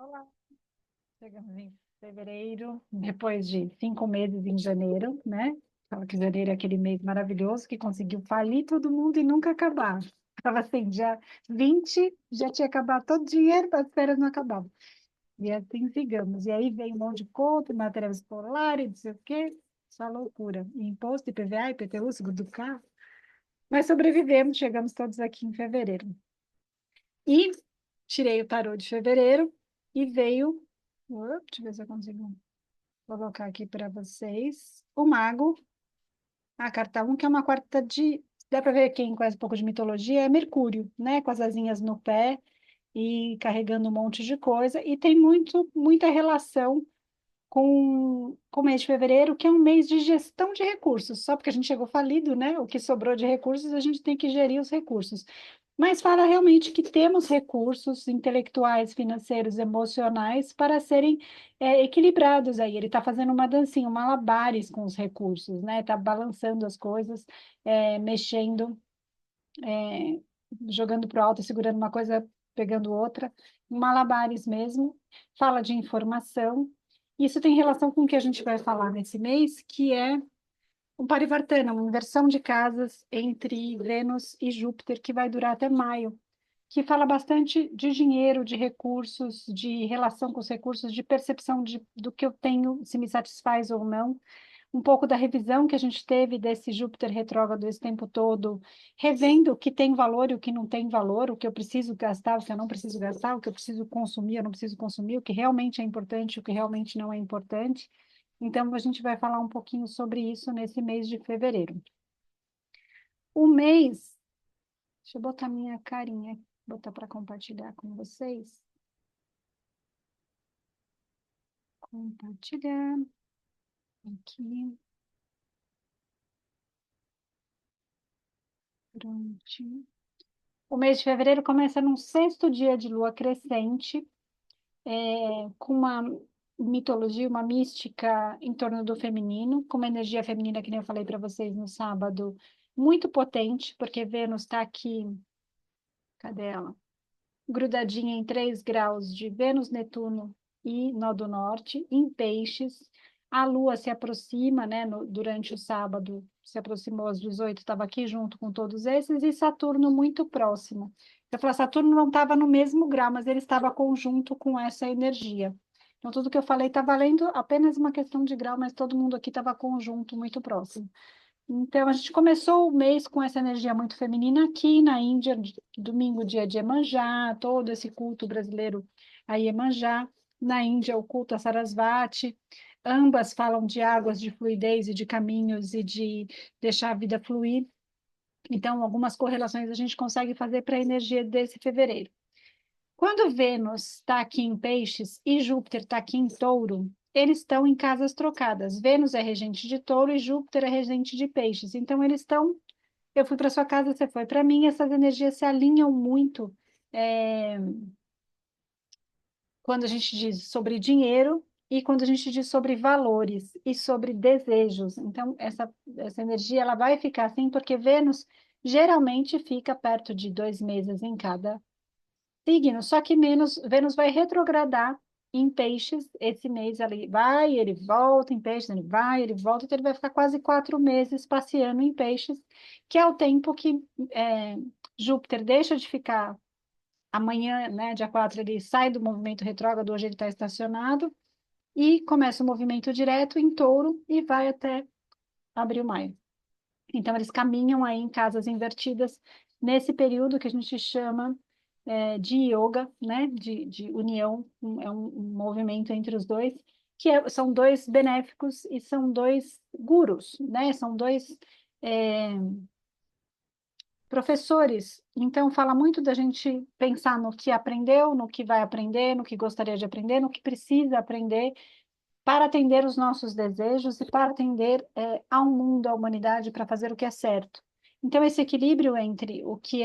Olá, chegamos em fevereiro, depois de 5 meses em janeiro, né? Fala que janeiro é aquele mês maravilhoso que conseguiu falir todo mundo e nunca acabar. Estava assim, já 20, já tinha acabado todo o dinheiro, as férias não acabavam. E assim sigamos. E aí vem um monte de conta, material escolar e não sei o quê, só loucura. E imposto, IPVA, IPTU, seguro do carro. Mas sobrevivemos, chegamos todos aqui em fevereiro. E tirei o tarô de fevereiro e veio. Deixa eu ver se eu consigo colocar aqui para vocês. O Mago, a carta 1, que é uma carta de. Dá para ver quem conhece um pouco de mitologia, é Mercúrio, né? Com as asinhas no pé e carregando um monte de coisa. E tem muita relação com o mês de fevereiro, que é um mês de gestão de recursos. Só porque a gente chegou falido, né? O que sobrou de recursos, a gente tem que gerir os recursos. Mas fala realmente que temos recursos intelectuais, financeiros, emocionais para serem equilibrados aí. Ele está fazendo uma dancinha, um malabares com os recursos, né? Está balançando as coisas, mexendo, é, jogando para o alto, segurando uma coisa, pegando outra, malabares mesmo. Fala de informação. Isso tem relação com o que a gente vai falar nesse mês, que é um Parivartana, uma inversão de casas entre Vênus e Júpiter, que vai durar até maio, que fala bastante de dinheiro, de recursos, de relação com os recursos, de percepção do que eu tenho, se me satisfaz ou não. Um pouco da revisão que a gente teve desse Júpiter retrógrado esse tempo todo, revendo o que tem valor e o que não tem valor, o que eu preciso gastar, o que eu não preciso gastar, o que eu preciso consumir, eu não preciso consumir, o que realmente é importante, o que realmente não é importante. Então, a gente vai falar um pouquinho sobre isso nesse mês de fevereiro. O mês, deixa eu botar minha carinha, botar para compartilhar com vocês. Compartilhar aqui, prontinho. O mês de fevereiro começa num sexto dia de lua crescente, com uma mitologia, uma mística em torno do feminino, com uma energia feminina, que nem eu falei para vocês no sábado, muito potente, porque Vênus está aqui, cadê ela? Grudadinha em 3 graus de Vênus, Netuno e Nó do Norte, em Peixes. A Lua se aproxima, né, durante o sábado, se aproximou às 18, estava aqui junto com todos esses, e Saturno muito próximo. Eu falei, Saturno não estava no mesmo grau, mas ele estava conjunto com essa energia. Então, tudo que eu falei está valendo apenas uma questão de grau, mas todo mundo aqui estava conjunto, muito próximo. Então, a gente começou o mês com essa energia muito feminina aqui na Índia, domingo, dia de Iemanjá, todo esse culto brasileiro a Iemanjá. Na Índia, o culto a Sarasvati. Ambas falam de águas, de fluidez e de caminhos e de deixar a vida fluir. Então, algumas correlações a gente consegue fazer para a energia desse fevereiro. Quando Vênus está aqui em Peixes e Júpiter está aqui em Touro, eles estão em casas trocadas. Vênus é regente de Touro e Júpiter é regente de Peixes. Então, eles estão. Eu fui para sua casa, você foi para mim, essas energias se alinham muito é, quando a gente diz sobre dinheiro e quando a gente diz sobre valores e sobre desejos. Então, essa energia ela vai ficar assim, porque Vênus geralmente fica perto de 2 meses em cada signo, só que menos, Vênus vai retrogradar em Peixes esse mês ali. Vai, ele volta em Peixes, ele vai, ele volta, então ele vai ficar quase 4 meses passeando em Peixes, que é o tempo que é, Júpiter deixa de ficar amanhã, né, dia 4 ele sai do movimento retrógrado, hoje ele está estacionado, e começa o movimento direto em Touro e vai até abril, maio. Então, eles caminham aí em casas invertidas nesse período que a gente chama de yoga, né? De união, é um movimento entre os dois, são dois benéficos e são dois gurus, né? São dois é, professores. Então, fala muito da gente pensar no que aprendeu, no que vai aprender, no que gostaria de aprender, no que precisa aprender para atender os nossos desejos e para atender ao mundo, à humanidade, para fazer o que é certo. Então, esse equilíbrio entre o que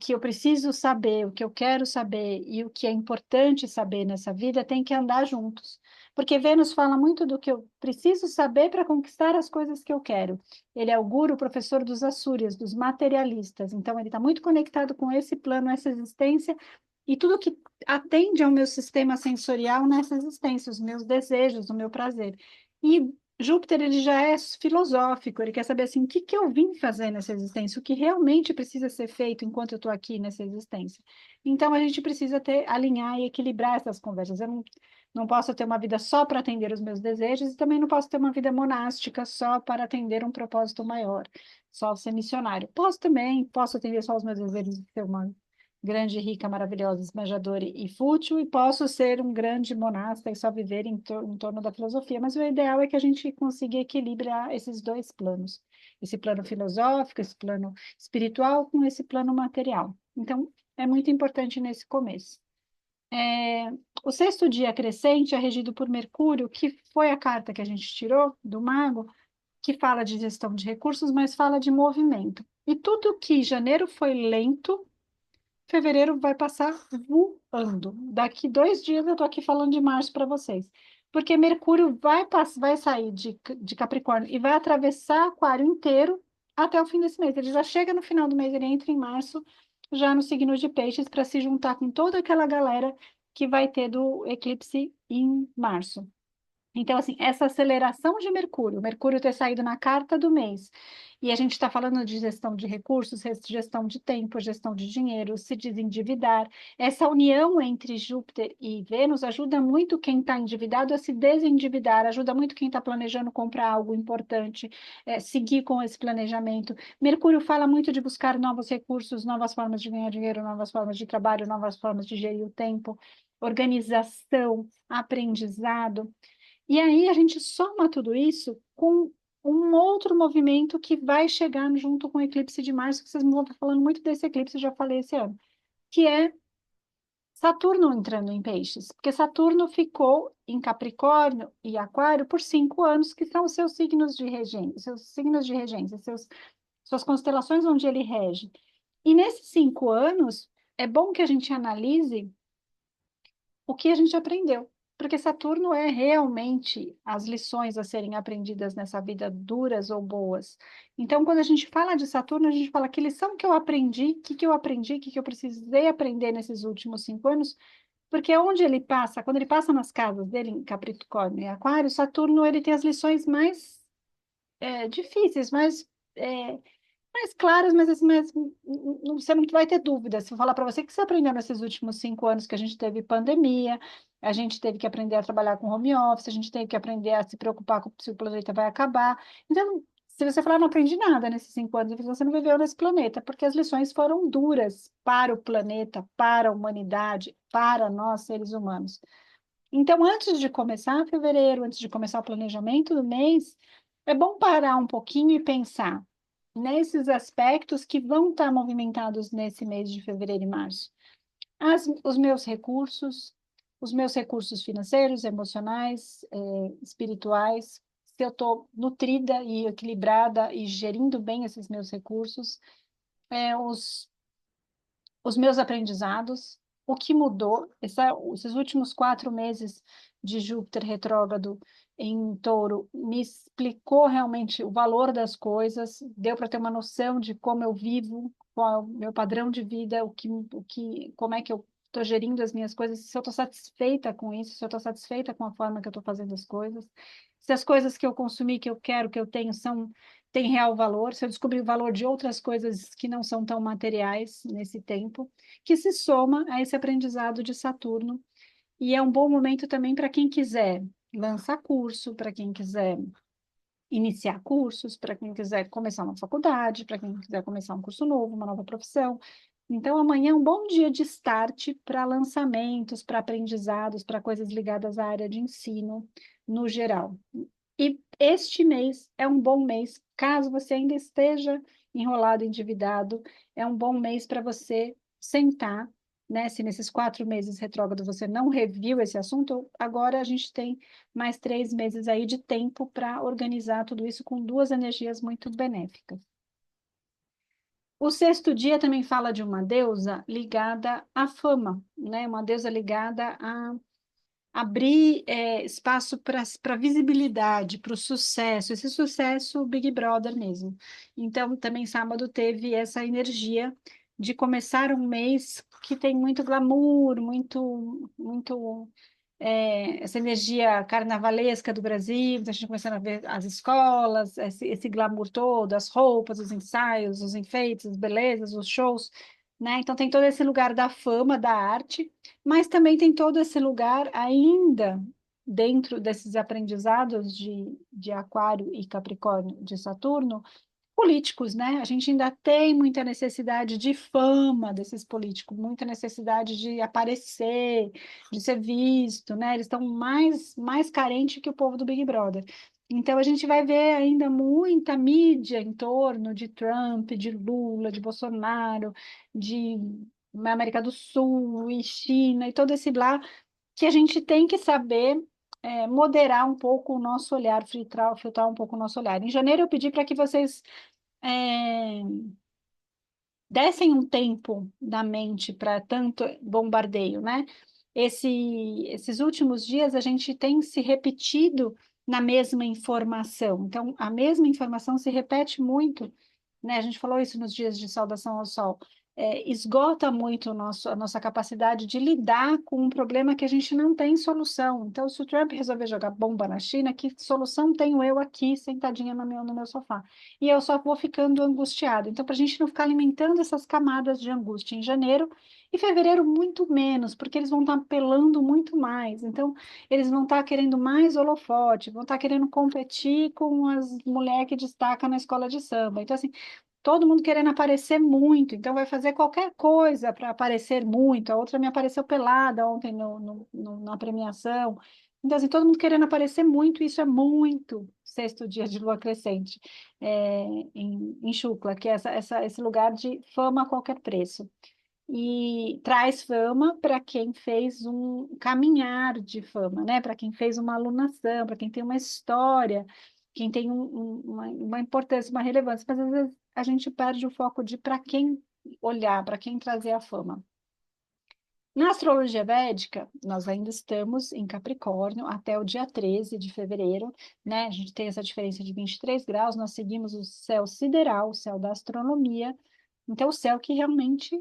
eu preciso saber, o que eu quero saber e o que é importante saber nessa vida tem que andar juntos. Porque Vênus fala muito do que eu preciso saber para conquistar as coisas que eu quero. Ele é o guru, o professor dos Açúrias, dos materialistas. Então, ele está muito conectado com esse plano, essa existência, e tudo que atende ao meu sistema sensorial nessa existência, os meus desejos, o meu prazer. E Júpiter, ele já é filosófico, ele quer saber assim, o que que eu vim fazer nessa existência, o que realmente precisa ser feito enquanto eu estou aqui nessa existência. Então, a gente precisa alinhar e equilibrar essas conversas. Eu não posso ter uma vida só para atender os meus desejos e também não posso ter uma vida monástica só para atender um propósito maior, só ser missionário. Posso também, posso atender só os meus desejos de ser uma grande, rica, maravilhosa, esbanjadora e fútil, e posso ser um grande monasta e só viver em torno da filosofia, mas o ideal é que a gente consiga equilibrar esses dois planos, esse plano filosófico, esse plano espiritual com esse plano material. Então, é muito importante nesse começo. O sexto dia crescente é regido por Mercúrio, que foi a carta que a gente tirou do Mago, que fala de gestão de recursos, mas fala de movimento. E tudo que janeiro foi lento, fevereiro vai passar voando. Daqui 2 dias eu tô aqui falando de março para vocês. Porque Mercúrio vai sair de Capricórnio e vai atravessar Aquário inteiro até o fim desse mês. Ele já chega no final do mês, ele entra em março, já no signo de Peixes, para se juntar com toda aquela galera que vai ter do eclipse em março. Então, assim, essa aceleração de Mercúrio ter saído na carta do mês, e a gente está falando de gestão de recursos, gestão de tempo, gestão de dinheiro, se desendividar. Essa união entre Júpiter e Vênus ajuda muito quem está endividado a se desendividar, ajuda muito quem está planejando comprar algo importante, seguir com esse planejamento. Mercúrio fala muito de buscar novos recursos, novas formas de ganhar dinheiro, novas formas de trabalho, novas formas de gerir o tempo, organização, aprendizado. E aí a gente soma tudo isso com um outro movimento que vai chegar junto com o eclipse de março, que vocês me vão estar falando muito desse eclipse, eu já falei esse ano, que é Saturno entrando em Peixes, porque Saturno ficou em Capricórnio e Aquário por 5 anos, que são os seus signos de regência, suas constelações onde ele rege. E nesses 5 anos, é bom que a gente analise o que a gente aprendeu. Porque Saturno é realmente as lições a serem aprendidas nessa vida, duras ou boas. Então, quando a gente fala de Saturno, a gente fala que lição que eu aprendi, o que que eu aprendi, o que que eu precisei aprender nesses últimos 5 anos, porque onde ele passa, quando ele passa nas casas dele, em Capricórnio e Aquário, Saturno ele tem as lições mais difíceis, mais claras, mas assim, você não vai ter dúvida. Se eu falar para você que você aprendeu nesses últimos 5 anos que a gente teve pandemia, a gente teve que aprender a trabalhar com home office, a gente teve que aprender a se preocupar com se o planeta vai acabar. Então, se você falar, não aprendi nada nesses 5 anos, você não viveu nesse planeta, porque as lições foram duras para o planeta, para a humanidade, para nós, seres humanos. Então, antes de começar fevereiro, antes de começar o planejamento do mês, é bom parar um pouquinho e pensar nesses aspectos que vão estar movimentados nesse mês de fevereiro e março. Os meus recursos financeiros, emocionais, espirituais, se eu estou nutrida e equilibrada e gerindo bem esses meus recursos, é, os, os meus aprendizados, o que mudou, esses últimos 4 meses de Júpiter retrógrado em Touro me explicou realmente o valor das coisas, deu para ter uma noção de como eu vivo, qual é o meu padrão de vida, como é que eu estou gerindo as minhas coisas, se eu estou satisfeita com isso, se eu estou satisfeita com a forma que eu estou fazendo as coisas, se as coisas que eu consumi, que eu quero, que eu tenho, têm real valor, se eu descobrir o valor de outras coisas que não são tão materiais nesse tempo, que se soma a esse aprendizado de Saturno. E é um bom momento também para quem quiser lançar curso, para quem quiser iniciar cursos, para quem quiser começar uma faculdade, para quem quiser começar um curso novo, uma nova profissão. Então, amanhã é um bom dia de start para lançamentos, para aprendizados, para coisas ligadas à área de ensino no geral. E este mês é um bom mês, caso você ainda esteja enrolado, endividado, é um bom mês para você sentar, né? Se nesses 4 meses retrógrados você não reviu esse assunto, agora a gente tem mais 3 meses aí de tempo para organizar tudo isso com duas energias muito benéficas. O sexto dia também fala de uma deusa ligada à fama, né? Uma deusa ligada a abrir espaço para visibilidade, para o sucesso, esse sucesso Big Brother mesmo. Então, também sábado teve essa energia de começar um mês que tem muito glamour, essa energia carnavalesca do Brasil, então a gente começando a ver as escolas, esse glamour todo, as roupas, os ensaios, os enfeites, as belezas, os shows, né? Então tem todo esse lugar da fama, da arte, mas também tem todo esse lugar ainda dentro desses aprendizados de Aquário e Capricórnio de Saturno, políticos, né? A gente ainda tem muita necessidade de fama desses políticos, muita necessidade de aparecer, de ser visto, né? Eles estão mais carentes que o povo do Big Brother. Então a gente vai ver ainda muita mídia em torno de Trump, de Lula, de Bolsonaro, de América do Sul e China e todo esse blá que a gente tem que saber moderar um pouco o nosso olhar, filtrar um pouco o nosso olhar. Em janeiro eu pedi para que vocês é, dessem um tempo da mente para tanto bombardeio, né? Esses últimos dias a gente tem se repetido na mesma informação. Então, a mesma informação se repete muito, né? A gente falou isso nos dias de saudação ao sol. Esgota muito a nossa capacidade de lidar com um problema que a gente não tem solução. Então, se o Trump resolver jogar bomba na China, que solução tenho eu aqui, sentadinha no meu sofá? E eu só vou ficando angustiado. Então, para a gente não ficar alimentando essas camadas de angústia em janeiro e fevereiro, muito menos, porque eles vão estar apelando muito mais. Então, eles vão estar querendo mais holofote, vão estar querendo competir com as mulheres que destacam na escola de samba. Então, assim, todo mundo querendo aparecer muito, então vai fazer qualquer coisa para aparecer muito. A outra me apareceu pelada ontem na premiação. Então, assim, todo mundo querendo aparecer muito, isso é muito sexto dia de lua crescente em Shukla, que é esse lugar de fama a qualquer preço. E traz fama para quem fez um caminhar de fama, né? Para quem fez uma alunação, para quem tem uma história, quem tem uma importância, uma relevância. Mas às vezes a gente perde o foco de para quem olhar, para quem trazer a fama. Na astrologia védica, nós ainda estamos em Capricórnio até o dia 13 de fevereiro, né? A gente tem essa diferença de 23 graus, nós seguimos o céu sideral, o céu da astronomia, então o céu que realmente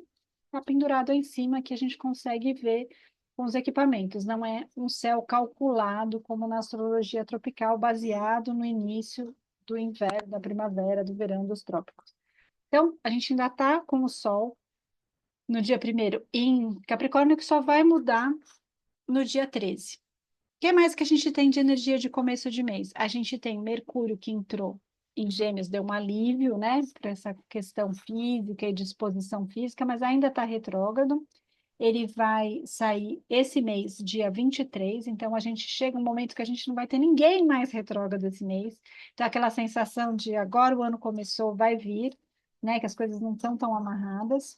está pendurado aí em cima, que a gente consegue ver com os equipamentos, não é um céu calculado como na astrologia tropical, baseado no início do inverno, da primavera, do verão, dos trópicos. Então, a gente ainda está com o Sol no dia primeiro em Capricórnio, que só vai mudar no dia 13. O que mais que a gente tem de energia de começo de mês? A gente tem Mercúrio que entrou em Gêmeos, deu um alívio, né, para essa questão física e disposição física, mas ainda está retrógrado. Ele vai sair esse mês, dia 23, então a gente chega um momento que a gente não vai ter ninguém mais retrógrado esse mês. Então, aquela sensação de agora o ano começou, vai vir, né, que as coisas não estão tão amarradas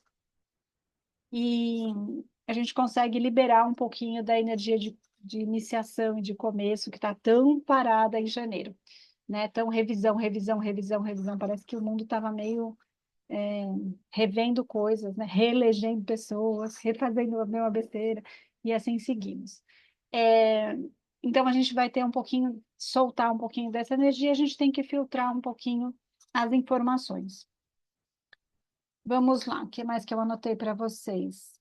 e a gente consegue liberar um pouquinho da energia de iniciação e de começo que está tão parada em janeiro, né? Tão revisão, revisão, revisão, revisão. Parece que o mundo estava meio revendo coisas, né? Reelegendo pessoas, refazendo a mesma besteira e assim seguimos. É, então a gente vai ter um pouquinho, soltar um pouquinho dessa energia, a gente tem que filtrar um pouquinho as informações. Vamos lá, o que mais que eu anotei para vocês?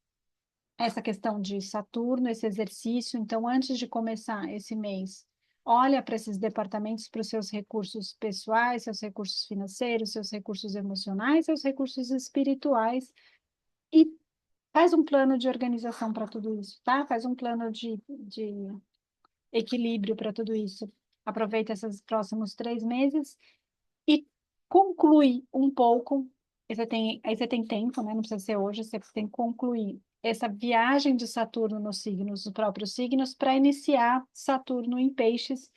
Essa questão de Saturno, esse exercício. Então, antes de começar esse mês, olha para esses departamentos, para os seus recursos pessoais, seus recursos financeiros, seus recursos emocionais, seus recursos espirituais e faz um plano de organização para tudo isso, tá? Faz um plano de equilíbrio para tudo isso. Aproveita esses próximos 3 meses e conclui um pouco. Aí você tem tempo, né? Não precisa ser hoje, você tem que concluir essa viagem de Saturno nos signos, os próprios signos, para iniciar Saturno em Peixes,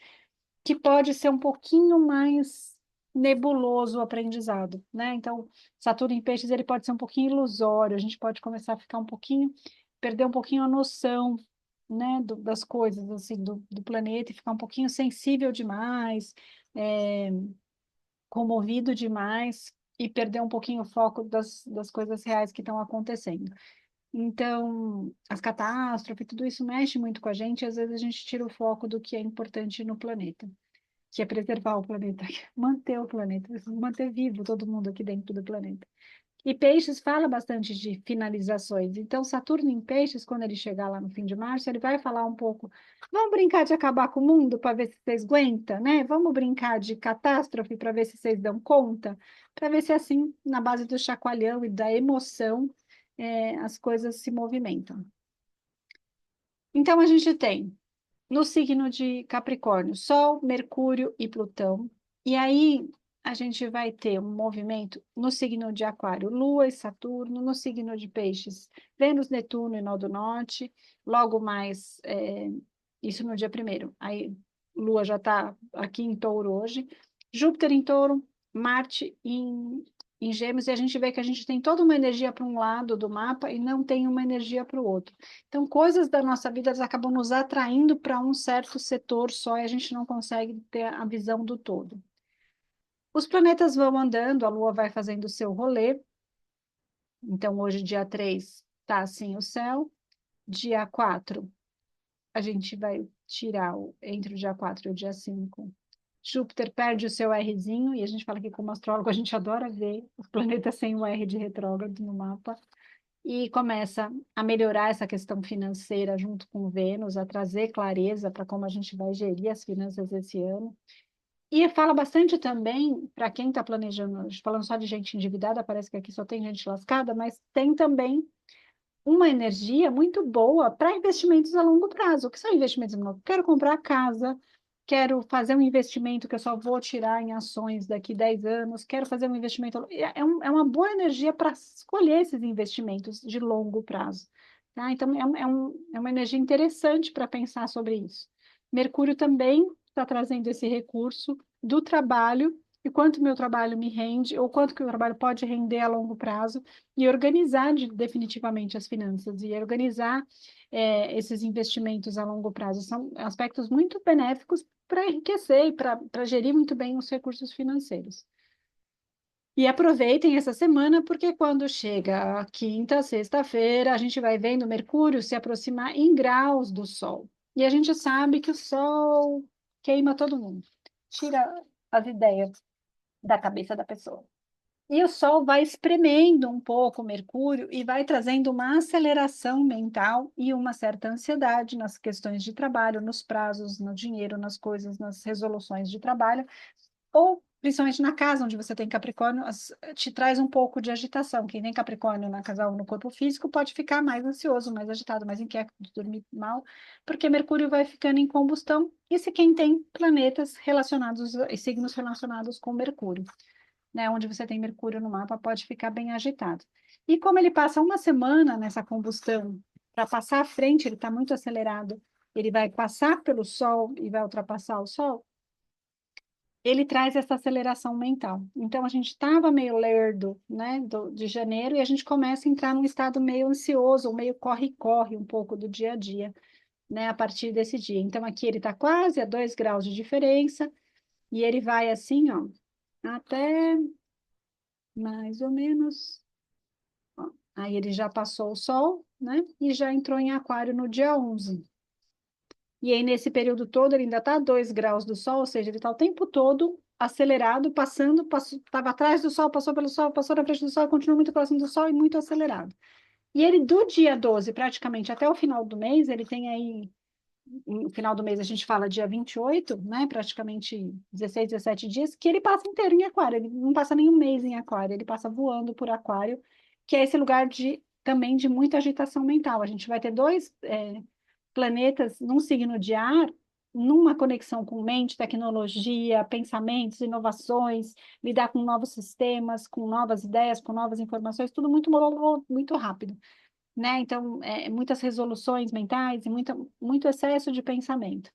que pode ser um pouquinho mais nebuloso o aprendizado, né? Então, Saturno em Peixes, ele pode ser um pouquinho ilusório, a gente pode começar a ficar um pouquinho, perder um pouquinho a noção, né, das coisas, assim, do planeta, e ficar um pouquinho sensível demais, é, comovido demais e perder um pouquinho o foco das coisas reais que estão acontecendo. Então, as catástrofes, tudo isso mexe muito com a gente, e às vezes a gente tira o foco do que é importante no planeta, que é preservar o planeta, manter o planeta, manter vivo todo mundo aqui dentro do planeta. E Peixes fala bastante de finalizações. Então, Saturno em Peixes, quando ele chegar lá no fim de março, ele vai falar um pouco. Vamos brincar de acabar com o mundo para ver se vocês aguentam, né? Vamos brincar de catástrofe para ver se vocês dão conta, para ver se assim, na base do chacoalhão e da emoção, as coisas se movimentam. Então, a gente tem no signo de Capricórnio, Sol, Mercúrio e Plutão. E aí a gente vai ter um movimento no signo de Aquário, Lua e Saturno, no signo de Peixes, Vênus, Netuno e Nó do Norte, logo mais, isso no dia primeiro. Aí Lua já está aqui em Touro hoje, Júpiter em Touro, Marte em Gêmeos, e a gente vê que a gente tem toda uma energia para um lado do mapa e não tem uma energia para o outro. Então, coisas da nossa vida elas acabam nos atraindo para um certo setor só e a gente não consegue ter a visão do todo. Os planetas vão andando, a Lua vai fazendo o seu rolê. Então, hoje, dia 3 tá assim o céu. Dia 4 a gente vai tirar entre o dia 4 e o dia 5. Júpiter perde o seu Rzinho, e a gente fala que como astrólogo a gente adora ver o planeta sem o R de retrógrado no mapa. E começa a melhorar essa questão financeira junto com Vênus, a trazer clareza para como a gente vai gerir as finanças esse ano. E fala bastante também para quem está planejando, falando só de gente endividada, parece que aqui só tem gente lascada, mas tem também uma energia muito boa para investimentos a longo prazo. O que são investimentos a longo prazo? Quero comprar casa, quero fazer um investimento que eu só vou tirar em ações daqui 10 anos, quero fazer um investimento. É uma boa energia para escolher esses investimentos de longo prazo. Tá? Então, é uma energia interessante para pensar sobre isso. Mercúrio também está trazendo esse recurso do trabalho e quanto meu trabalho me rende, ou quanto que o trabalho pode render a longo prazo, e organizar definitivamente as finanças, e organizar esses investimentos a longo prazo. São aspectos muito benéficos para enriquecer e para gerir muito bem os recursos financeiros. E aproveitem essa semana, porque quando chega a quinta, sexta-feira, a gente vai vendo Mercúrio se aproximar em graus do Sol. E a gente sabe que o Sol queima todo mundo, tira as ideias da cabeça da pessoa. E o Sol vai espremendo um pouco o Mercúrio e vai trazendo uma aceleração mental e uma certa ansiedade nas questões de trabalho, nos prazos, no dinheiro, nas coisas, nas resoluções de trabalho, ou principalmente na casa onde você tem Capricórnio, te traz um pouco de agitação. Quem tem Capricórnio na casa ou no corpo físico pode ficar mais ansioso, mais agitado, mais inquieto, dormir mal, porque Mercúrio vai ficando em combustão. E se quem tem planetas relacionados e signos relacionados com Mercúrio, né, onde você tem Mercúrio no mapa, pode ficar bem agitado. E como ele passa uma semana nessa combustão, para passar à frente, ele está muito acelerado, ele vai passar pelo Sol e vai ultrapassar o Sol, ele traz essa aceleração mental. Então, a gente estava meio lerdo, né, de janeiro, e a gente começa a entrar num estado meio ansioso, meio corre-corre um pouco do dia a dia, né, a partir desse dia. Então, aqui ele está quase a 2 graus de diferença, e ele vai assim, ó, até mais ou menos. Ó, aí ele já passou o Sol, né? E já entrou em Aquário no dia 11. E aí, nesse período todo, ele ainda está a 2 graus do Sol, ou seja, ele está o tempo todo acelerado, passando, estava atrás do Sol, passou pelo Sol, passou na frente do Sol, continua muito próximo do Sol e muito acelerado. E ele, do dia 12, praticamente até o final do mês, ele tem aí, no final do mês a gente fala dia 28, né? Praticamente 16, 17 dias, que ele passa inteiro em Aquário, ele não passa nenhum mês em Aquário, ele passa voando por Aquário, que é esse lugar também de muita agitação mental. A gente vai ter dois planetas num signo de ar, numa conexão com mente, tecnologia, pensamentos, inovações, lidar com novos sistemas, com novas ideias, com novas informações, tudo muito rápido, né? Então, muitas resoluções mentais e muito excesso de pensamento.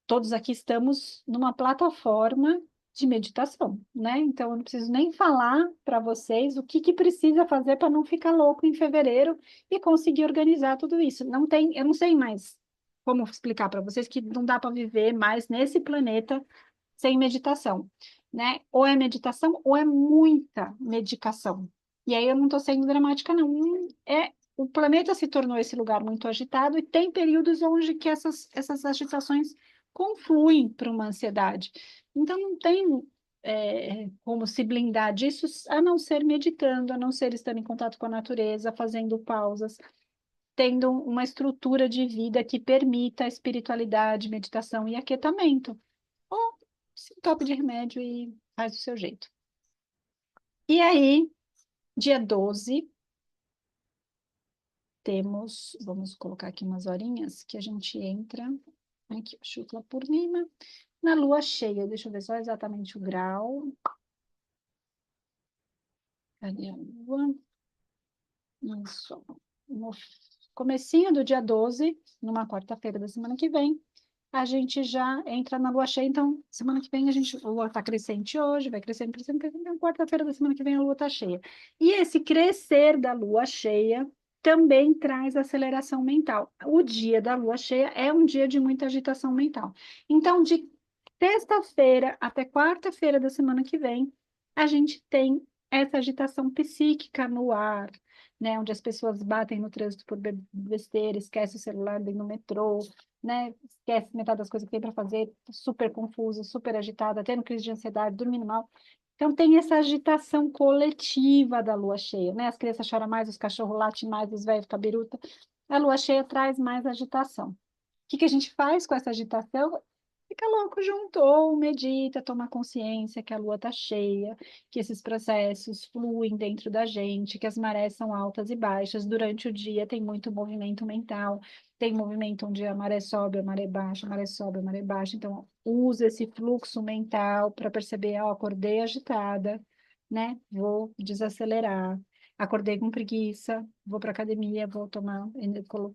Todos aqui estamos numa plataforma de meditação, né? Então, eu não preciso nem falar para vocês o que precisa fazer para não ficar louco em fevereiro e conseguir organizar tudo isso. Não tem, eu não sei mais como explicar para vocês que não dá para viver mais nesse planeta sem meditação, né? Ou é meditação ou é muita medicação. E aí eu não estou sendo dramática, não. O planeta se tornou esse lugar muito agitado e tem períodos onde que essas agitações confluem para uma ansiedade. Então, não tem como se blindar disso, a não ser meditando, a não ser estando em contato com a natureza, fazendo pausas, tendo uma estrutura de vida que permita a espiritualidade, meditação e aquietamento. Ou se entope de remédio e faz do seu jeito. E aí, dia 12, vamos colocar aqui umas horinhas, que a gente entra, aqui, Shukla Purnima, na lua cheia. Deixa eu ver só exatamente o grau. Cadê a lua? Isso. No comecinho do dia 12, numa quarta-feira da semana que vem, a gente já entra na lua cheia. Então, semana que vem, a lua está crescente hoje, vai crescendo, crescendo, crescendo. Então, quarta-feira da semana que vem, a lua está cheia. E esse crescer da lua cheia também traz aceleração mental. O dia da lua cheia é um dia de muita agitação mental. Então, de sexta-feira até quarta-feira da semana que vem, a gente tem essa agitação psíquica no ar, né? Onde as pessoas batem no trânsito por besteira, esquece o celular dentro do metrô, né? Esquece metade das coisas que tem para fazer, super confusa, super agitada, tendo crise de ansiedade, dormindo mal. Então tem essa agitação coletiva da lua cheia, né? As crianças choram mais, os cachorros latem mais, os velhos ficam biruta. A lua cheia traz mais agitação. O que que a gente faz com essa agitação? Fica louco junto, ou medita, toma consciência que a lua está cheia, que esses processos fluem dentro da gente, que as marés são altas e baixas. Durante o dia tem muito movimento mental, tem movimento onde a maré sobe, a maré baixa, a maré sobe, a maré baixa. Então, usa esse fluxo mental para perceber, ó, acordei agitada, né? Vou desacelerar. Acordei com preguiça, vou para academia, vou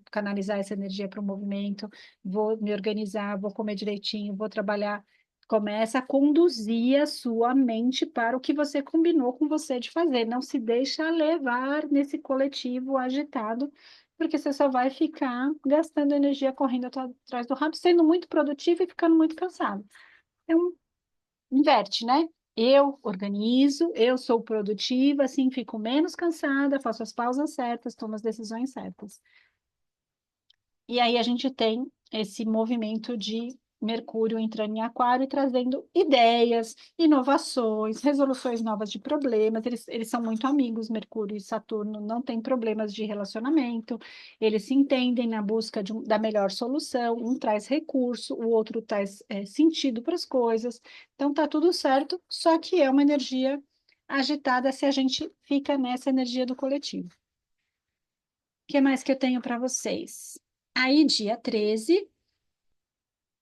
canalizar essa energia para o movimento, vou me organizar, vou comer direitinho, vou trabalhar. Começa a conduzir a sua mente para o que você combinou com você de fazer. Não se deixa levar nesse coletivo agitado, porque você só vai ficar gastando energia correndo atrás do rabo, sendo muito produtivo e ficando muito cansado. Então, inverte, né? Eu organizo, eu sou produtiva, assim fico menos cansada, faço as pausas certas, tomo as decisões certas. E aí a gente tem esse movimento de Mercúrio entrando em Aquário e trazendo ideias, inovações, resoluções novas de problemas. Eles são muito amigos, Mercúrio e Saturno, não tem problemas de relacionamento, eles se entendem na busca da melhor solução. Um traz recurso, o outro traz sentido para as coisas. Então tá tudo certo, só que é uma energia agitada se a gente fica nessa energia do coletivo. O que mais que eu tenho para vocês? Aí, dia 13,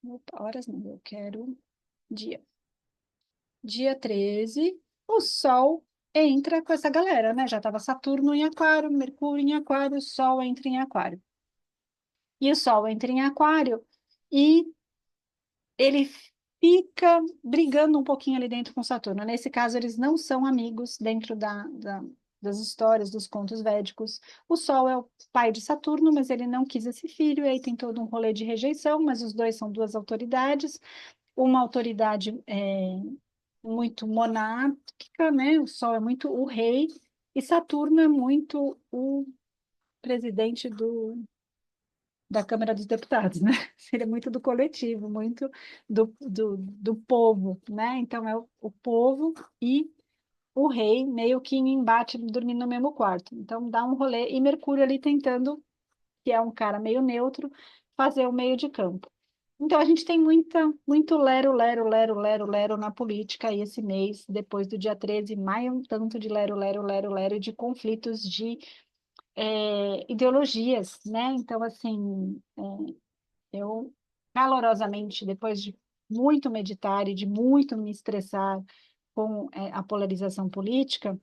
opa, horas não, eu quero dia. Dia 13, o Sol entra com essa galera, né? Já estava Saturno em Aquário, Mercúrio em Aquário, o Sol entra em Aquário. E o Sol entra em Aquário e ele fica brigando um pouquinho ali dentro com Saturno. Nesse caso, eles não são amigos dentro das histórias, dos contos védicos. O Sol é o pai de Saturno, mas ele não quis esse filho, e aí tem todo um rolê de rejeição, mas os dois são duas autoridades. Uma autoridade muito monárquica, né? O Sol é muito o rei, e Saturno é muito o presidente da Câmara dos Deputados, né? Seria muito do coletivo, muito do povo, né? Então, é o povo e o rei meio que em embate, dormindo no mesmo quarto. Então, dá um rolê, e Mercúrio ali tentando, que é um cara meio neutro, fazer o meio de campo. Então, a gente tem muito lero, lero, lero, lero, lero na política aí esse mês, depois do dia 13, mais um tanto de lero, lero, lero, lero, de conflitos de ideologias, né? Então, assim, eu calorosamente, depois de muito meditar e de muito me estressar com a polarização política,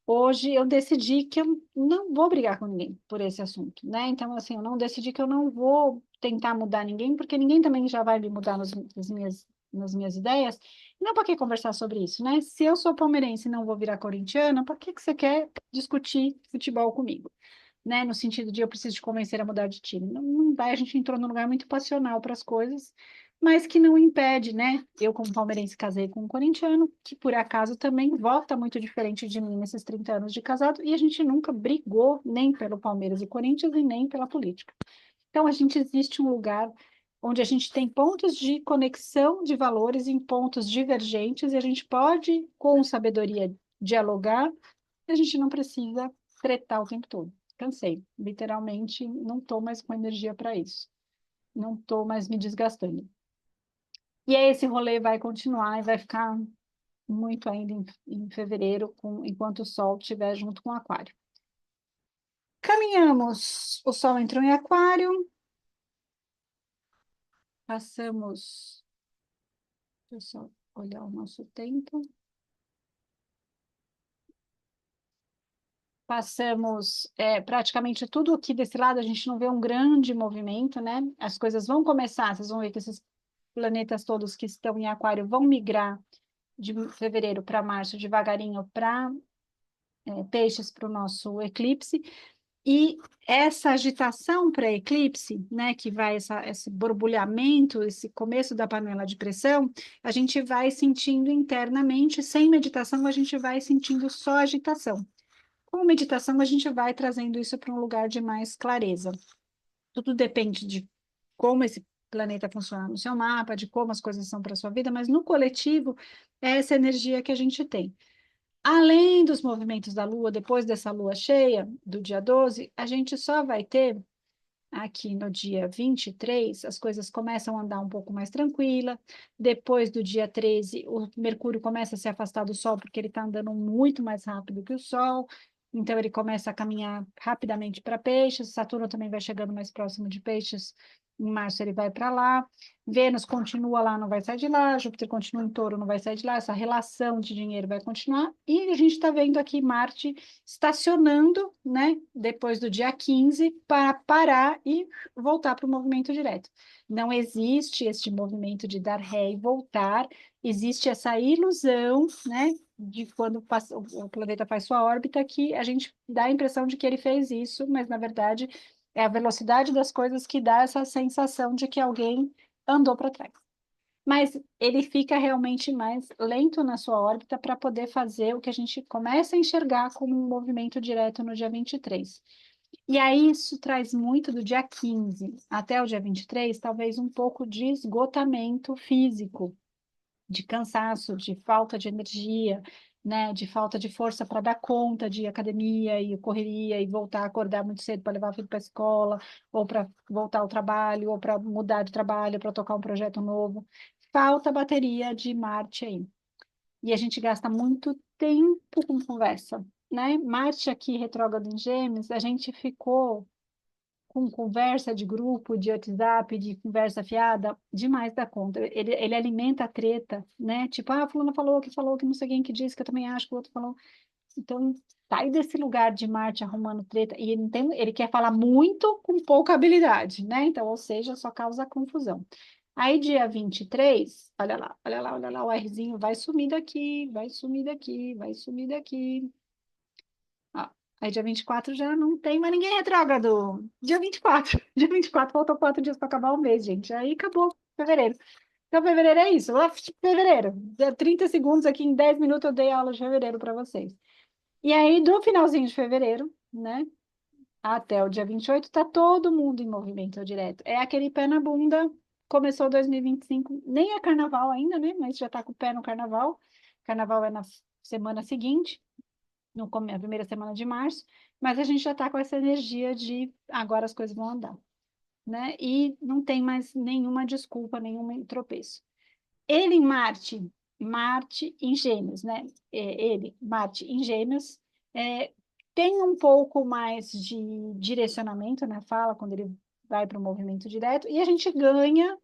hoje eu decidi que eu não vou brigar com ninguém por esse assunto, né? Então, assim, eu não decidi que eu não vou tentar mudar ninguém, porque ninguém também já vai me mudar nas minhas ideias. Não para que conversar sobre isso, né? Se eu sou palmeirense e não vou virar corintiana, para que você quer discutir futebol comigo? Né? No sentido de eu preciso te convencer a mudar de time. Não, não vai, a gente entrou num lugar muito passional para as coisas, mas que não impede, né? Eu, como palmeirense, casei com um corintiano, que por acaso também vota muito diferente de mim nesses 30 anos de casado, e a gente nunca brigou nem pelo Palmeiras e Corinthians e nem pela política. Então, a gente existe um lugar onde a gente tem pontos de conexão de valores em pontos divergentes e a gente pode, com sabedoria, dialogar, e a gente não precisa tretar o tempo todo. Cansei, literalmente, não estou mais com energia para isso. Não estou mais me desgastando. E aí esse rolê vai continuar e vai ficar muito ainda em fevereiro, enquanto o Sol estiver junto com o Aquário. Caminhamos, o Sol entrou em Aquário, passamos, deixa eu só olhar o nosso tempo. Passamos praticamente tudo aqui desse lado, a gente não vê um grande movimento, né? As coisas vão começar, vocês vão ver que esses planetas todos que estão em Aquário vão migrar de fevereiro para março, devagarinho para Peixes, para o nosso eclipse. E essa agitação pré-eclipse, né, que vai esse borbulhamento, esse começo da panela de pressão, a gente vai sentindo internamente, sem meditação, a gente vai sentindo só agitação. Com meditação, a gente vai trazendo isso para um lugar de mais clareza. Tudo depende de como esse planeta funciona no seu mapa, de como as coisas são para a sua vida, mas no coletivo é essa energia que a gente tem. Além dos movimentos da Lua, depois dessa Lua cheia, do dia 12, a gente só vai ter aqui no dia 23, as coisas começam a andar um pouco mais tranquila. Depois do dia 13, o Mercúrio começa a se afastar do Sol, porque ele está andando muito mais rápido que o Sol. Então, ele começa a caminhar rapidamente para Peixes. Saturno também vai chegando mais próximo de Peixes. Em março, ele vai para lá. Vênus continua lá, não vai sair de lá. Júpiter continua em Touro, não vai sair de lá. Essa relação de dinheiro vai continuar. E a gente está vendo aqui Marte estacionando, né, depois do dia 15, para parar e voltar para o movimento direto. Não existe este movimento de dar ré e voltar, existe essa ilusão, né, de quando o planeta faz sua órbita, que a gente dá a impressão de que ele fez isso, mas na verdade é a velocidade das coisas que dá essa sensação de que alguém andou para trás. Mas ele fica realmente mais lento na sua órbita para poder fazer o que a gente começa a enxergar como um movimento direto no dia 23. E aí isso traz muito do dia 15 até o dia 23, talvez um pouco de esgotamento físico, de cansaço, de falta de energia, né, de falta de força para dar conta de academia e correria e voltar a acordar muito cedo para levar o filho para a escola, ou para voltar ao trabalho, ou para mudar de trabalho, para tocar um projeto novo. Falta bateria de Marte aí. E a gente gasta muito tempo com conversa, né? Marte aqui retrógrado em Gêmeos, a gente ficou com conversa de grupo, de WhatsApp, de conversa fiada, demais da conta. Ele alimenta a treta, né? Tipo, ah, fulano falou, que não sei quem que disse, que eu também acho que o outro falou. Então, sai desse lugar de Marte arrumando treta. E ele quer falar muito com pouca habilidade, né? Então, ou seja, só causa confusão. Aí, dia 23, olha lá, olha lá, olha lá, o Rzinho vai sumir daqui, vai sumir daqui, vai sumir daqui. Ó, aí dia 24 já não tem mais ninguém retrógrado. Dia 24. Dia 24 faltou 4 dias para acabar o mês, gente. Aí acabou fevereiro. Então, fevereiro é isso. Fevereiro. 30 segundos aqui, em 10 minutos eu dei aula de fevereiro para vocês. E aí, do finalzinho de fevereiro, né, até o dia 28, tá todo mundo em movimento direto. É aquele pé na bunda. Começou 2025, nem é carnaval ainda, né? Mas já tá com o pé no carnaval. Carnaval é na semana seguinte, no, a primeira semana de março, mas a gente já está com essa energia de agora as coisas vão andar, né? E não tem mais nenhuma desculpa, nenhum tropeço. Ele em Marte, Marte em Gêmeos, né? Marte em Gêmeos, é, tem um pouco mais de direcionamento na fala, quando ele vai para o movimento direto, e a gente ganha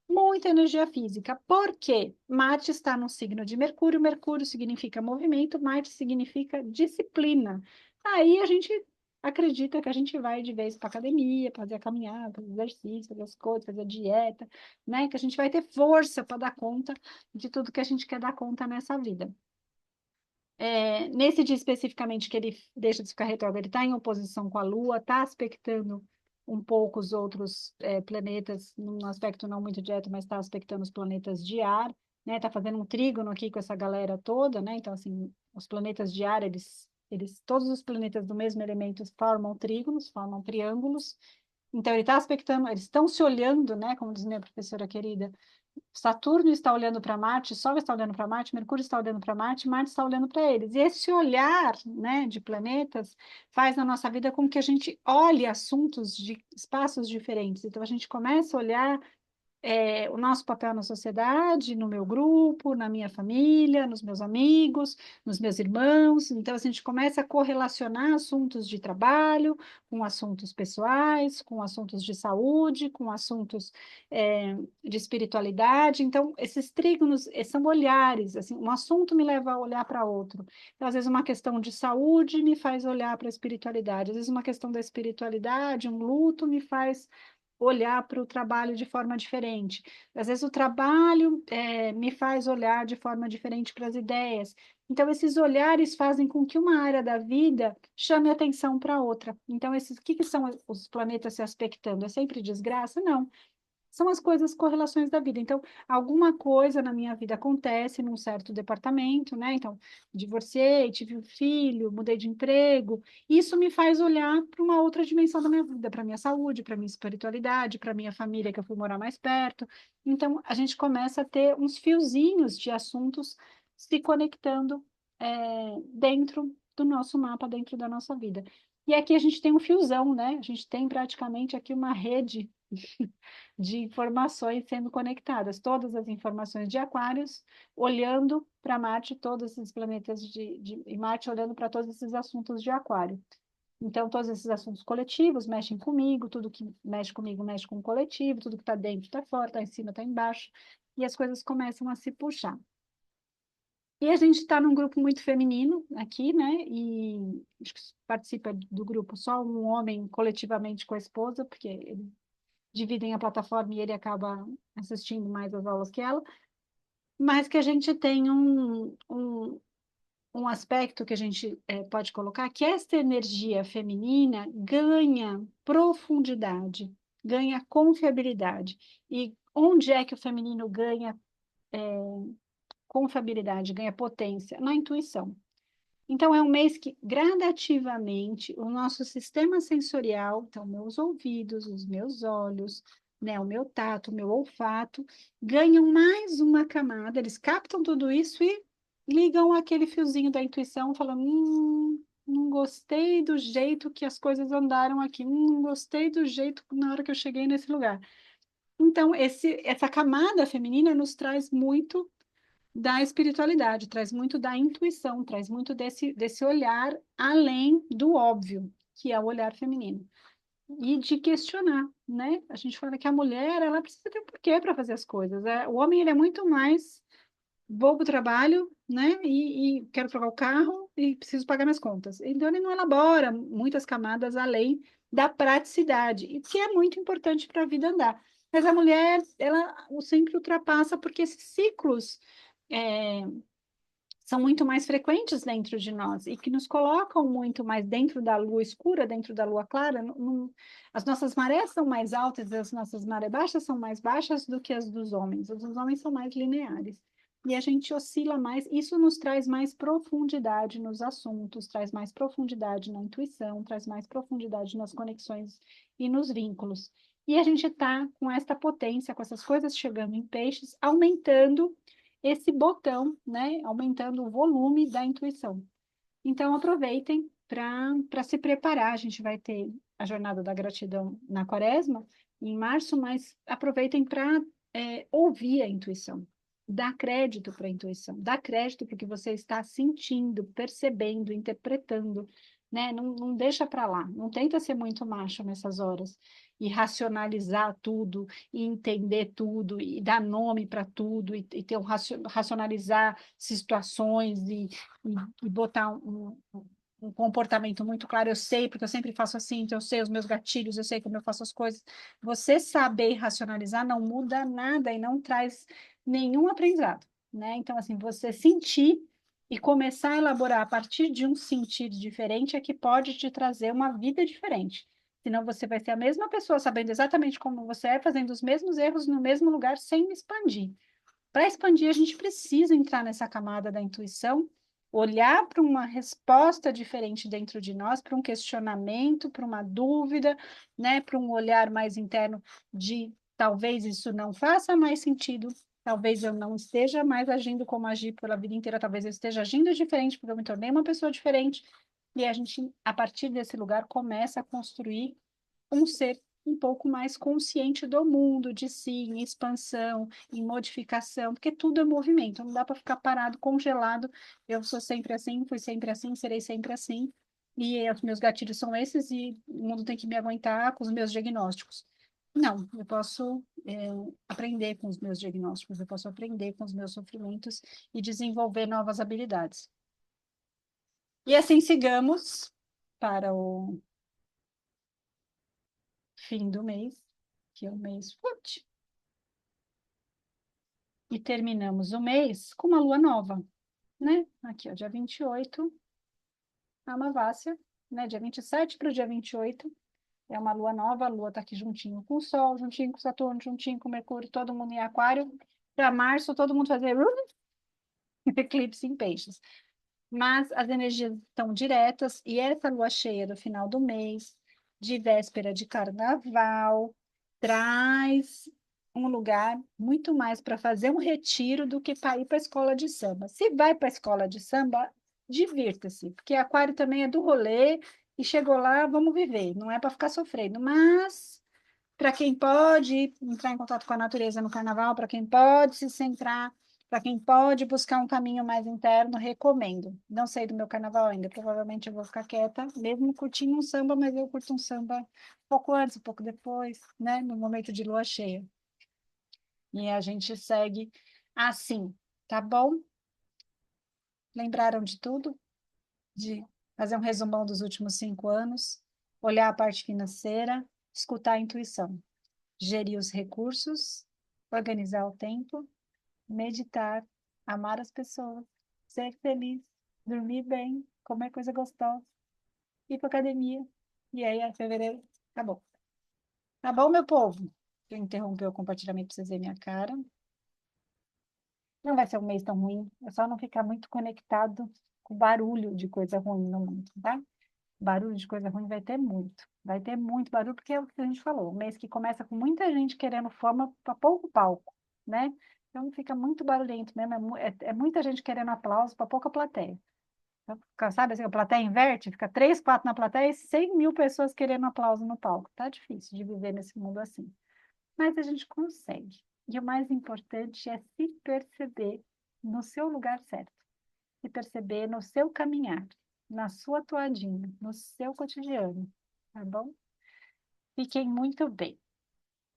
muita energia física. Por quê? Marte está no signo de Mercúrio, Mercúrio significa movimento, Marte significa disciplina. Aí a gente acredita que a gente vai de vez para academia, fazer a caminhada, fazer exercício, fazer as coisas, fazer a dieta, né? Que a gente vai ter força para dar conta de tudo que a gente quer dar conta nessa vida. Nesse dia especificamente que ele deixa de ficar retrógrado, ele está em oposição com a Lua, está aspectando um pouco os outros planetas, num aspecto não muito direto, mas está aspectando os planetas de ar, né? Está fazendo um trígono aqui com essa galera toda, né? Então, assim, os planetas de ar, todos os planetas do mesmo elemento formam trígonos, formam triângulos, Então, ele está aspectando, eles estão se olhando, né? Como diz minha professora querida, Saturno está olhando para Marte, Sol está olhando para Marte, Mercúrio está olhando para Marte, Marte está olhando para eles. E esse olhar, né, de planetas faz na nossa vida com que a gente olhe assuntos de espaços diferentes. Então, a gente começa a olhar o nosso papel na sociedade, no meu grupo, na minha família, nos meus amigos, nos meus irmãos. Então, a gente começa a correlacionar assuntos de trabalho com assuntos pessoais, com assuntos de saúde, com assuntos de espiritualidade. Então, esses trígonos são olhares. Assim, um assunto me leva a olhar para outro. Então, às vezes, uma questão de saúde me faz olhar para a espiritualidade. Às vezes, uma questão da espiritualidade, um luto, me faz olhar para o trabalho de forma diferente. Às vezes o trabalho me faz olhar de forma diferente para as ideias. Então, esses olhares fazem com que uma área da vida chame atenção para outra. Então, o que são os planetas se aspectando? É sempre desgraça? Não. São as coisas, correlações da vida. Então, alguma coisa na minha vida acontece num certo departamento, né? Então, divorciei, tive um filho, mudei de emprego. Isso me faz olhar para uma outra dimensão da minha vida, para minha saúde, para minha espiritualidade, para minha família que eu fui morar mais perto. Então, a gente começa a ter uns fiozinhos de assuntos se conectando dentro do nosso mapa, dentro da nossa vida. E aqui a gente tem um fiozão, né? A gente tem praticamente aqui uma rede de informações sendo conectadas, todas as informações de Aquários, olhando para Marte, todos esses planetas e Marte olhando para todos esses assuntos de Aquário. Então, todos esses assuntos coletivos mexem comigo, tudo que mexe comigo mexe com o coletivo, tudo que está dentro está fora, está em cima, está embaixo, e as coisas começam a se puxar. E a gente está num grupo muito feminino aqui, né? E acho que participa do grupo só um homem coletivamente com a esposa, porque ele dividem a plataforma e ele acaba assistindo mais as aulas que ela, mas que a gente tem um aspecto que a gente pode colocar, que esta energia feminina ganha profundidade, ganha confiabilidade. E onde é que o feminino ganha confiabilidade, ganha potência? Na intuição. Então, é um mês que gradativamente o nosso sistema sensorial, então, meus ouvidos, os meus olhos, né, o meu tato, o meu olfato, ganham mais uma camada, eles captam tudo isso e ligam aquele fiozinho da intuição, falando: não gostei do jeito que as coisas andaram aqui, não gostei do jeito na hora que eu cheguei nesse lugar. Então, essa camada feminina nos traz muito da espiritualidade, traz muito da intuição, traz muito desse olhar além do óbvio, que é o olhar feminino. E de questionar, né? A gente fala que a mulher, ela precisa ter um porquê para fazer as coisas. O homem, ele é muito mais, vou para o trabalho, né? E quero trocar o carro e preciso pagar minhas contas. Então, ele não elabora muitas camadas além da praticidade, e que é muito importante para a vida andar. Mas a mulher, ela sempre ultrapassa, porque esses ciclos é, são muito mais frequentes dentro de nós e que nos colocam muito mais dentro da lua escura, dentro da lua clara. As nossas marés são mais altas, as nossas marés baixas são mais baixas do que as dos homens. As dos homens são mais lineares. E a gente oscila mais, isso nos traz mais profundidade nos assuntos, traz mais profundidade na intuição, traz mais profundidade nas conexões e nos vínculos. E a gente está com esta potência, com essas coisas chegando em peixes, aumentando esse botão, né, aumentando o volume da intuição. Então, aproveitem para se preparar. A gente vai ter a Jornada da Gratidão na Quaresma, em março, mas aproveitem para ouvir a intuição. Dar crédito para a intuição, dar crédito para o que você está sentindo, percebendo, interpretando, né? Não deixa para lá, não tenta ser muito macho nessas horas e racionalizar tudo, e entender tudo, e dar nome para tudo, e ter racionalizar situações e botar um comportamento muito claro. Eu sei, porque eu sempre faço assim, então eu sei os meus gatilhos, eu sei como eu faço as coisas. Você saber racionalizar não muda nada e não traz nenhum aprendizado, né? Então, assim, você sentir e começar a elaborar a partir de um sentir diferente é que pode te trazer uma vida diferente. Senão você vai ser a mesma pessoa, sabendo exatamente como você é, fazendo os mesmos erros no mesmo lugar, sem expandir. Para expandir, a gente precisa entrar nessa camada da intuição, olhar para uma resposta diferente dentro de nós, para um questionamento, para uma dúvida, né, para um olhar mais interno de talvez isso não faça mais sentido, talvez eu não esteja mais agindo como agi pela vida inteira, talvez eu esteja agindo diferente porque eu me tornei uma pessoa diferente, e a gente, a partir desse lugar, começa a construir um ser um pouco mais consciente do mundo, de si, em expansão, em modificação, porque tudo é movimento, não dá para ficar parado, congelado. Eu sou sempre assim, fui sempre assim, serei sempre assim. E os meus gatilhos são esses, e o mundo tem que me aguentar com os meus diagnósticos. Não, eu posso aprender com os meus diagnósticos, eu posso aprender com os meus sofrimentos e desenvolver novas habilidades. E assim sigamos para o fim do mês, que é o mês Fut. E terminamos o mês com uma lua nova, né? Aqui, ó, dia 28, Amavásia, né? Dia 27 para o dia 28 é uma lua nova, a lua tá aqui juntinho com o Sol, juntinho com Saturno, juntinho com Mercúrio, todo mundo em Aquário. Para março, todo mundo fazer eclipse em Peixes. Mas as energias estão diretas e essa lua cheia do final do mês, de véspera de carnaval, traz um lugar muito mais para fazer um retiro do que para ir para a escola de samba. Se vai para a escola de samba, divirta-se, porque Aquário também é do rolê e chegou lá, vamos viver, não é para ficar sofrendo, mas para quem pode entrar em contato com a natureza no carnaval, para quem pode se centrar, para quem pode buscar um caminho mais interno, recomendo. Não sei do meu carnaval ainda, provavelmente eu vou ficar quieta, mesmo curtindo um samba, mas eu curto um samba um pouco antes, um pouco depois, né, no momento de lua cheia. E a gente segue assim, tá bom? Lembraram de tudo? De fazer um resumão dos últimos 5 anos, olhar a parte financeira, escutar a intuição, gerir os recursos, organizar o tempo, meditar, amar as pessoas, ser feliz, dormir bem, comer coisa gostosa, ir para academia. E aí, é fevereiro, acabou. Tá bom, meu povo? Eu interrompi o compartilhamento para vocês verem minha cara. Não vai ser um mês tão ruim, é só não ficar muito conectado com barulho de coisa ruim no mundo, tá? Barulho de coisa ruim vai ter muito. Vai ter muito barulho, porque é o que a gente falou, um mês que começa com muita gente querendo fama para pouco palco, né? Então fica muito barulhento mesmo, é muita gente querendo aplauso para pouca plateia. Então, sabe assim, a plateia inverte, fica 3, 4 na plateia e 100 mil pessoas querendo aplauso no palco. Tá difícil de viver nesse mundo assim. Mas a gente consegue. E o mais importante é se perceber no seu lugar certo, se perceber no seu caminhar, na sua toadinha, no seu cotidiano, tá bom? Fiquem muito bem.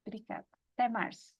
Obrigada. Até março.